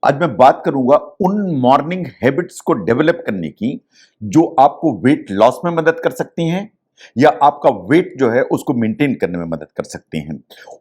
आज मैं बात करूंगा उन मॉर्निंग हैबिट्स को डेवलप करने की जो आपको वेट लॉस में मदद कर सकती हैं या आपका वेट जो है उसको मेंटेन करने में मदद कर सकती हैं।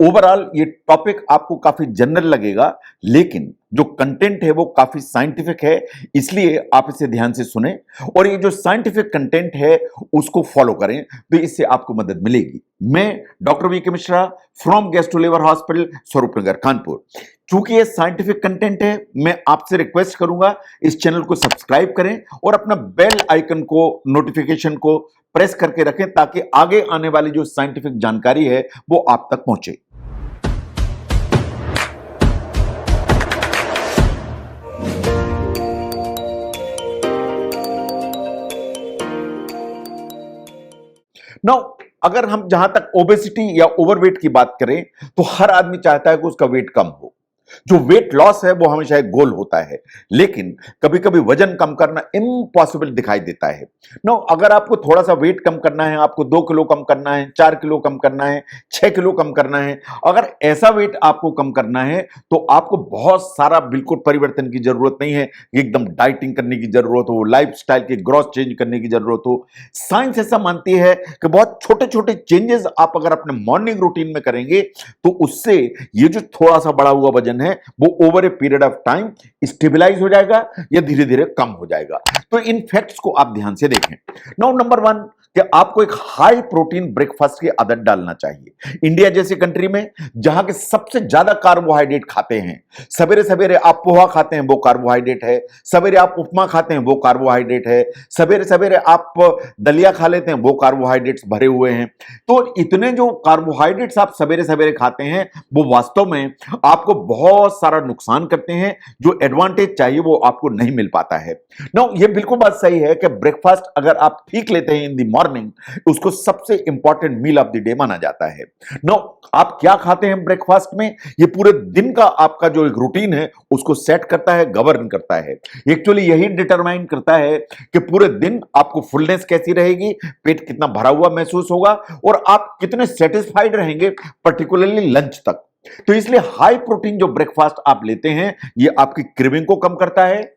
ओवरऑल ये टॉपिक आपको काफी जनरल लगेगा, लेकिन जो कंटेंट है वो काफी साइंटिफिक है, इसलिए आप इसे ध्यान से सुने और ये जो साइंटिफिक कंटेंट है उसको फॉलो करें, तो इससे आपको मदद मिलेगी। मैं doctor V K Mishra from gastro liver hospital, Swaroop Nagar, Kanpur. चूंकि ये साइंटिफिक कंटेंट है, मैं आपसे रिक्वेस्ट करूंगा इस चैनल को सब्सक्राइब करें और अपना बेल आइकन को, नोटिफिकेशन को प्रेस करके रखें ताकि आगे आने वाली जो साइंटिफिक जानकारी है वो आप तक पहुंचे। नाउ अगर हम जहां तक ओबेसिटी या ओवरवेट की बात करें तो हर आदमी चाहता है कि उसका वेट कम हो। जो वेट लॉस है वो हमेशा एक गोल होता है, लेकिन कभी कभी वजन कम करना इम्पॉसिबल दिखाई देता है। नो, अगर आपको थोड़ा सा वेट कम करना है, आपको 2 किलो कम करना है, 4 किलो कम करना है, 6 किलो कम करना है, अगर ऐसा वेट आपको कम करना है तो आपको बहुत सारा बिल्कुल परिवर्तन की जरूरत नहीं है। एकदम डाइटिंग करने की जरूरत हो, लाइफस्टाइल के ग्रोथ चेंज करने की जरूरत हो। साइंस ऐसा मानती है कि बहुत छोटे छोटे चेंजेस आप अगर अपने मॉर्निंग रूटीन में करेंगे तो उससे ये जो थोड़ा सा बढ़ा हुआ वजन है वो over a period of time stabilise हो जाएगा या धीरे धीरे कम हो जाएगा। तो इन फैक्ट्स को आप ध्यान से देखें। नाउ नंबर 1 कि आपको एक हाई प्रोटीन ब्रेकफास्ट की आदत डालना चाहिए। इंडिया जैसी कंट्री में जहां के सबसे ज्यादा कार्बोहाइड्रेट खाते हैं, सवेरे सवेरे आप पोहा खाते हैं वो कार्बोहाइड्रेट है, सवेरे आप उपमा खाते हैं वो कार्बोहाइड्रेट है, सवेरे सवेरे आप दलिया खा लेते हैं वो कार्बोहाइड्रेट्स भरे हुए हैं। तो इतने जो कार्बोहाइड्रेट्स आप सवेरे सवेरे खाते हैं वो वास्तव में आपको बहुत सारा नुकसान करते हैं। जो एडवांटेज चाहिए वो आपको नहीं मिल पाता है। नो, ये बिल्कुल बात सही है कि ब्रेकफास्ट अगर आप ठीक लेते हैं इन दी मॉर्निंग, उसको सबसे important meal of the day माना जाता है। नो, आप क्या खाते हैं ब्रेकफास्ट में, ये पूरे दिन का आपका जो एक रूटीन है उसको सेट करता है, गवर्न करता है। एक्चुअली यही डिटरमाइन करता है कि पूरे दिन आपको फुलनेस कैसी रहेगी, पेट कितना भरा हुआ महसूस होगा और आप कितने सेटिस्फाइड रहेंगे पर्टिकुलरली लंच तक। तो इसलिए हाई प्रोटीन जो ब्रेकफास्ट आप लेते हैं ये आपकी क्रेविंग को कम करता है,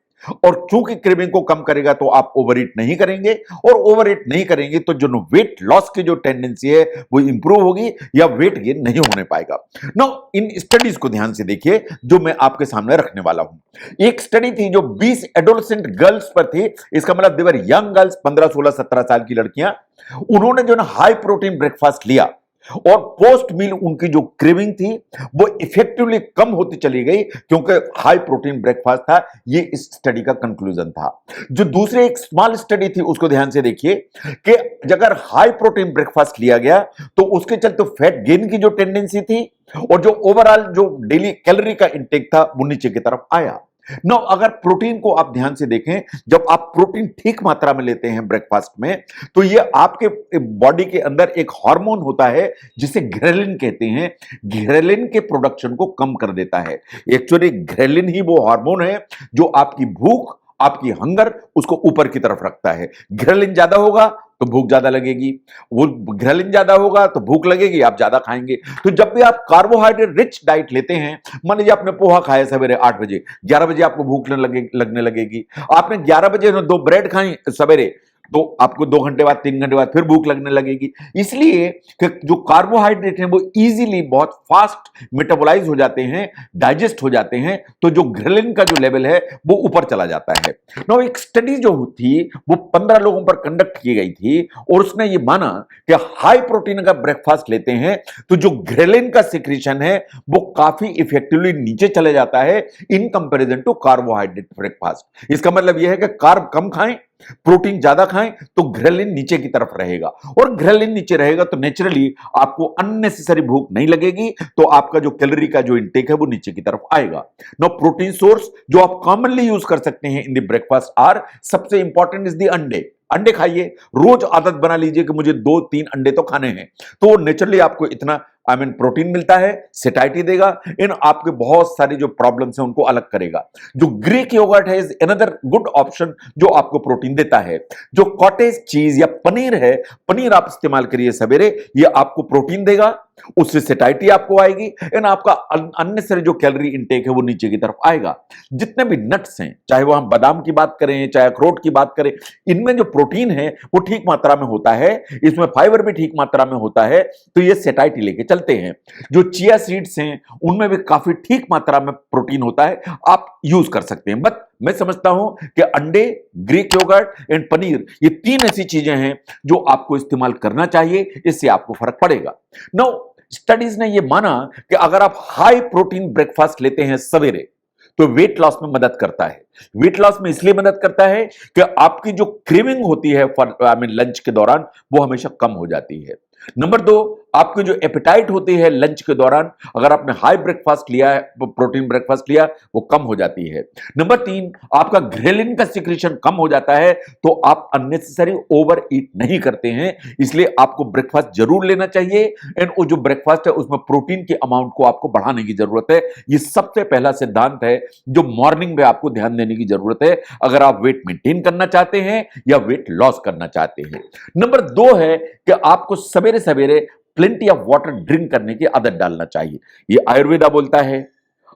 और चूंकि क्रेविंग को कम करेगा तो आप ओवरईट नहीं करेंगे, और ओवरईट नहीं करेंगे तो जो वेट लॉस की जो टेंडेंसी है वो इंप्रूव होगी या वेट गेन नहीं होने पाएगा। नो, इन स्टडीज को ध्यान से देखिए जो मैं आपके सामने रखने वाला हूं। एक स्टडी थी जो 20 एडोलेसेंट गर्ल्स पर थी, इसका मतलब देवर यंग गर्ल्स, 15 16 17 साल की लड़कियां। उन्होंने जो ना हाई प्रोटीन ब्रेकफास्ट लिया और पोस्ट मील उनकी जो क्रेविंग थी वो इफेक्टिवली कम होती चली गई, क्योंकि हाई प्रोटीन ब्रेकफास्ट था। ये इस स्टडी का कंक्लूजन था। जो दूसरे एक स्मॉल स्टडी थी उसको ध्यान से देखिए कि अगर हाई प्रोटीन ब्रेकफास्ट लिया गया तो उसके चलते फैट गेन की जो टेंडेंसी थी और जो ओवरऑल जो डेली कैलोरी का इंटेक था वो नीचे की तरफ आया। नो, अगर प्रोटीन को आप ध्यान से देखें, जब आप प्रोटीन ठीक मात्रा में लेते हैं ब्रेकफास्ट में तो ये आपके बॉडी के अंदर एक हार्मोन होता है जिसे ग्रेलिन कहते हैं। ग्रेलिन के प्रोडक्शन को कम कर देता है। एक्चुअली ग्रेलिन ही वो हार्मोन है जो आपकी भूख, आपकी हंगर उसको ऊपर की तरफ रखता है। ग्रेलिन ज्यादा होगा तो भूख ज्यादा लगेगी, वो ग्रेलिन ज्यादा होगा तो भूख लगेगी, आप ज्यादा खाएंगे। तो जब भी आप कार्बोहाइड्रेट रिच डाइट लेते हैं, मान लीजिए आपने पोहा खाया सवेरे 8 बजे, 11 बजे आपको भूख लगने लगेगी। आपने 11 बजे 2 ब्रेड खाई सवेरे, तो आपको 2 घंटे बाद, 3 घंटे बाद फिर भूख लगने लगेगी। इसलिए कि जो कार्बोहाइड्रेट हैं वो इजीली बहुत फास्ट मेटाबोलाइज हो जाते हैं, डाइजेस्ट हो जाते हैं, तो जो ग्रेलिन का जो लेवल है वो ऊपर चला जाता है। नाउ, एक स्टडी जो थी वो 15 लोगों पर कंडक्ट की गई थी और उसने ये माना कि हाई प्रोटीन का ब्रेकफास्ट लेते हैं तो जो ग्रेलिन का सिक्रीशन है वो काफी इफेक्टिवली नीचे चले जाता है in comparison to carbohydrate breakfast. इसका मतलब यह है कि कार्ब कम खाएं, प्रोटीन ज्यादा खाएं तो ग्रेलिन नीचे की तरफ रहेगा, और ग्रेलिन नीचे रहेगा तो नेचुरली आपको अननेसेसरी भूख नहीं लगेगी, तो आपका जो कैलोरी का जो इंटेक है वो नीचे की तरफ आएगा। नो, प्रोटीन सोर्स जो आप कॉमनली यूज कर सकते हैं इन द ब्रेकफास्ट आर, सबसे इंपॉर्टेंट इज द अंडे। अंडे खाइए, रोज आदत बना लीजिए कि मुझे 2-3 अंडे तो खाने हैं, तो नेचुरली आपको इतना प्रोटीन मिलता है, सेटाइटी देगा, इन आपके बहुत सारी जो प्रॉब्लम्स हैं उनको अलग करेगा। जो ग्रीक योगर्ट है इज अनदर गुड ऑप्शन जो आपको प्रोटीन देता है। जो कॉटेज चीज या पनीर है, पनीर आप इस्तेमाल करिए सवेरे, ये आपको प्रोटीन देगा। उससे सेटाइटी आपको आएगी एंड आपका अननेसेसरी जो कैलोरी इनटेक है वो नीचे की तरफ आएगा। जितने भी नट्स हैं, चाहे वो हम बादाम की बात करें चाहे अखरोट की बात करें, इनमें जो प्रोटीन है वो ठीक मात्रा में होता है, इसमें फाइबर भी ठीक मात्रा में होता है, तो ये सेटाइटी लेके चलते हैं। जो चिया सीड्स हैं उनमें भी काफी ठीक मात्रा में प्रोटीन होता है, आप यूज कर सकते हैं। बट मैं समझता हूं कि अंडे, ग्रीक योगर्ट एंड पनीर, ये तीन ऐसी चीजें हैं जो आपको इस्तेमाल करना चाहिए, इससे आपको फर्क पड़ेगा। नाउ स्टडीज ने यह माना कि अगर आप हाई प्रोटीन ब्रेकफास्ट लेते हैं सवेरे तो वेट लॉस में मदद करता है। वेट लॉस में इसलिए मदद करता है कि आपकी जो क्रेविंग होती है लंच के दौरान वो हमेशा कम हो जाती है। नंबर 2, आपकी जो एपेटाइट होती है लंच के दौरान, अगर आपने हाई ब्रेकफास्ट लिया है, प्रोटीन ब्रेकफास्ट लिया, वो कम हो जाती है। नंबर 3, आपका ग्रेलिन का सिक्रीशन कम हो जाता है, तो आप अननेसेसरी ओवर ईट नहीं करते हैं। इसलिए आपको ब्रेकफास्ट जरूर लेना चाहिए एंड वो जो ब्रेकफास्ट है उसमें प्रोटीन की अमाउंट को आपको बढ़ाने की जरूरत है। ये सबसे पहला सिद्धांत है जो मॉर्निंग में आपको ध्यान देने की जरूरत है अगर आप वेट मेंटेन करना चाहते हैं या वेट लॉस करना चाहते हैं। नंबर 2 है कि आपको सवेरे सवेरे प्लेंटी ऑफ वाटर ड्रिंक करने की आदत डालना चाहिए। ये आयुर्वेदा बोलता है,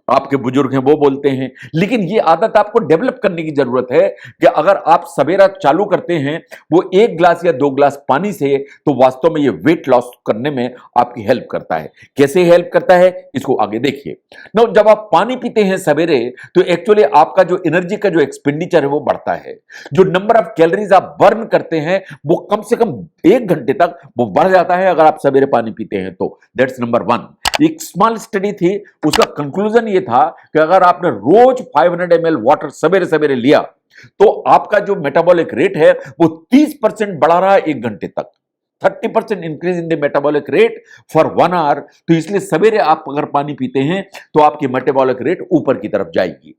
आपके बुजुर्ग हैं वो बोलते हैं, लेकिन ये आदत आपको डेवलप करने की जरूरत है कि अगर आप सवेरा चालू करते हैं वो 1 ग्लास या 2 ग्लास पानी से, तो वास्तव में ये वेट लॉस करने में आपकी हेल्प करता है। कैसे हेल्प करता है इसको आगे देखिए। नो, जब आप पानी पीते हैं सवेरे तो एक्चुअली आपका जो एनर्जी का जो एक्सपेंडिचर है वो बढ़ता है। जो नंबर ऑफ कैलोरीज आप बर्न करते हैं वो कम से कम 1 घंटे तक वो बढ़ जाता है अगर आप सवेरे पानी पीते हैं तो। That's number 1। एक स्मॉल स्टडी थी, उसका कंक्लूजन ये था कि अगर आपने रोज 500 ml वाटर सवेरे सवेरे लिया तो आपका जो मेटाबॉलिक रेट है वो 30% बढ़ा रहा है 1 घंटे तक। 30% increase in the metabolic rate for 1 hour. तो इसलिए सवेरे आप अगर पानी पीते हैं तो आपकी मेटाबॉलिक रेट ऊपर की तरफ जाएगी।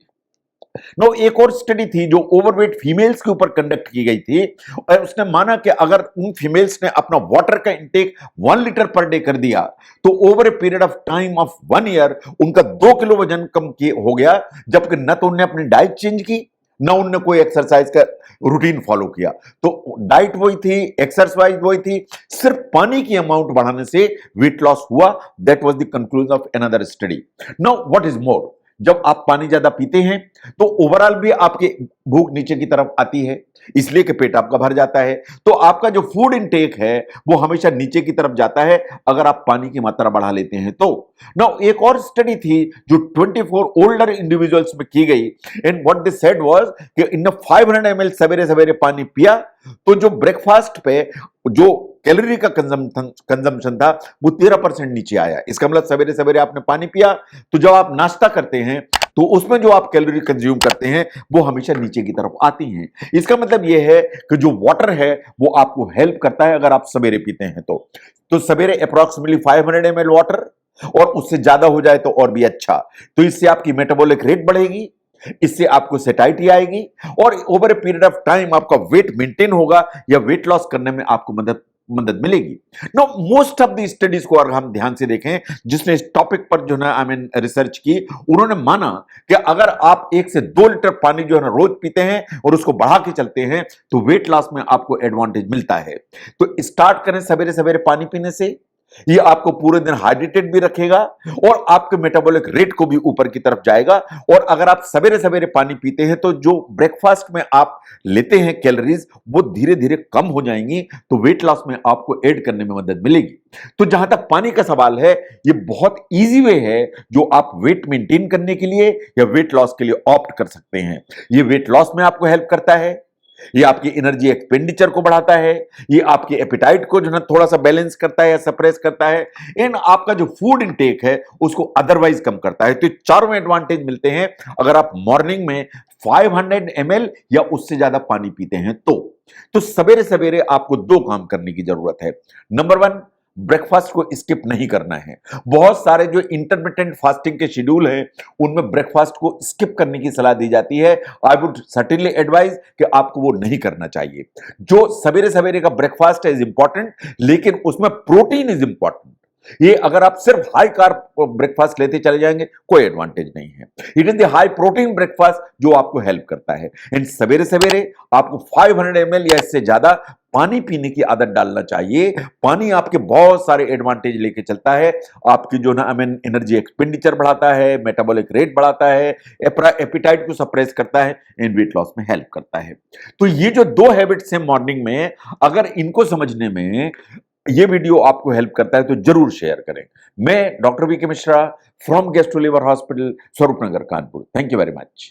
नो, एक और स्टडी थी जो ओवरवेट फीमेल्स के ऊपर कंडक्ट की गई थी और उसने माना कि अगर उन फीमेल्स ने अपना वाटर का इंटेक 1 लीटर पर डे कर दिया तो over a period of time of 1 year उनका 2 किलो वजन कम हो गया, जबकि न तो उन्होंने अपनी डाइट चेंज की ना उनने कोई एक्सरसाइज का रूटीन फॉलो किया। तो डाइट वही थी, एक्सरसाइज वही थी, सिर्फ पानी की अमाउंट बढ़ाने से वेट लॉस हुआ। That was the conclusion of another study. Now what is more, जब आप पानी ज्यादा पीते हैं तो ओवरऑल भी आपकी भूख नीचे की तरफ आती है, इसलिए कि पेट आपका भर जाता है, तो आपका जो फूड इनटेक है वो हमेशा नीचे की तरफ जाता है अगर आप पानी की मात्रा बढ़ा लेते हैं तो। नाउ एक और स्टडी थी जो 24 ओल्डर इंडिविजुअल्स में की गई and what they said was कि इन 500 ml सवेरे सवेरे पानी पिया तो जो ब्रेकफास्ट पे जो कैलोरी का कंजम्पशन था वो 13% नीचे आया। इसका मतलब सवेरे सवेरे आपने पानी पिया तो जब आप नाश्ता करते हैं तो उसमें जो आप कैलोरी कंज्यूम करते हैं वो हमेशा नीचे की तरफ आती हैं। इसका मतलब यह है कि जो वाटर है वो आपको हेल्प करता है अगर आप सवेरे पीते हैं तो सवेरे अप्रोक्सीमेटली 500 ml वाटर, और उससे ज्यादा हो जाए तो और भी अच्छा। तो इससे आपकी मेटाबॉलिक रेट बढ़ेगी, इससे आपको सेटाइटी आएगी और over a period of time आपका वेट मेंटेन होगा या वेट लॉस करने में आपको मदद मिलेगी। No, most of the studies को अगर हम ध्यान से देखें जिसने इस टॉपिक पर जो है रिसर्च की, उन्होंने माना कि अगर आप 1 से 2 लीटर पानी जो है ना रोज पीते हैं और उसको बढ़ा के चलते हैं तो वेट लॉस में आपको एडवांटेज मिलता है। तो स्टार्ट करें सवेरे सवेरे पानी पीने से, ये आपको पूरे दिन हाइड्रेटेड भी रखेगा और आपके मेटाबॉलिक रेट को भी ऊपर की तरफ जाएगा। और अगर आप सवेरे सवेरे पानी पीते हैं तो जो ब्रेकफास्ट में आप लेते हैं कैलोरीज वो धीरे धीरे कम हो जाएंगी, तो वेट लॉस में आपको ऐड करने में मदद मिलेगी। तो जहां तक पानी का सवाल है, ये बहुत इजी वे है जो आप वेट मेंटेन करने के लिए या वेट लॉस के लिए ऑप्ट कर सकते हैं। ये वेट लॉस में आपको हेल्प करता है, ये आपकी एनर्जी एक्सपेंडिचर को बढ़ाता है, ये आपके एपिटाइट को जो है थोड़ा सा बैलेंस करता है या सप्रेस करता है, एंड आपका जो फूड इनटेक है उसको अदरवाइज कम करता है। तो चारों एडवांटेज मिलते हैं अगर आप मॉर्निंग में 500 ml या उससे ज्यादा पानी पीते हैं तो सवेरे सवेरे आपको 2 काम करने की जरूरत है। नंबर 1, ब्रेकफास्ट को स्किप नहीं करना है। बहुत सारे जो इंटरमिटेंट फास्टिंग के शेड्यूल हैं उनमें ब्रेकफास्ट को स्किप करने की सलाह दी जाती है। आई वुड सर्टेनली एडवाइज कि आपको वो नहीं करना चाहिए। जो सवेरे सवेरे का ब्रेकफास्ट है इज इंपॉर्टेंट, लेकिन उसमें प्रोटीन इज इंपॉर्टेंट। ये अगर आप सिर्फ हाई कार्ब ब्रेकफास्ट लेते चले जाएंगे, कोई एडवांटेज नहीं है। It is the high protein breakfast जो आपको हेल्प करता है। एंड सवेरे सवेरे आपको 500 ml या इससे ज्यादा पानी पीने की आदत डालना चाहिए। पानी आपके बहुत सारे एडवांटेज लेके चलता है। आपकी जो ना एनर्जी एक्सपेंडिचर बढ़ाता है, मेटाबॉलिक रेट बढ़ाता है, एपिटाइट को सप्रेस करता है, एंड वेट लॉस में हेल्प करता है। तो ये जो 2 हैबिट्स हैं मॉर्निंग में, अगर इनको समझने में ये वीडियो आपको हेल्प करता है तो जरूर शेयर करें। मैं doctor V K Mishra from gastro liver hospital, Swaroop Nagar, Kanpur. Thank you very much.